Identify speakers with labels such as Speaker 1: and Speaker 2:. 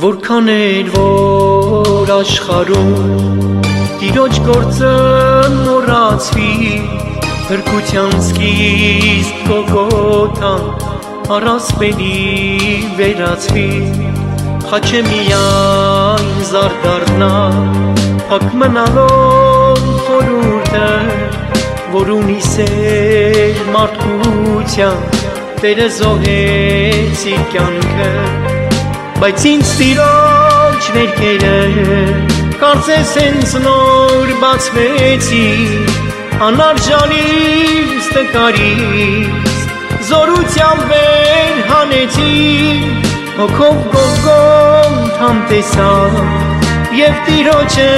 Speaker 1: Որքան էր որ աշխարհում Տիրոջ գործը մոռացվի Հրկության սկիզբ Գողգոթան առասպելի վերածվի Խաչե միայն զար դառնա Փակ մնալով խորհուրդը Որ ունի սեր մարդկության Տերը զոհեց իր կյանքը Բայց ինձ տիրոջ վերքերը Կարծես հենց նոր բացվեցի Անարժանից տկարից Զորությամբ վեր հանեցի Հոգով Գողգոթան տեսա Եվ տիրոջը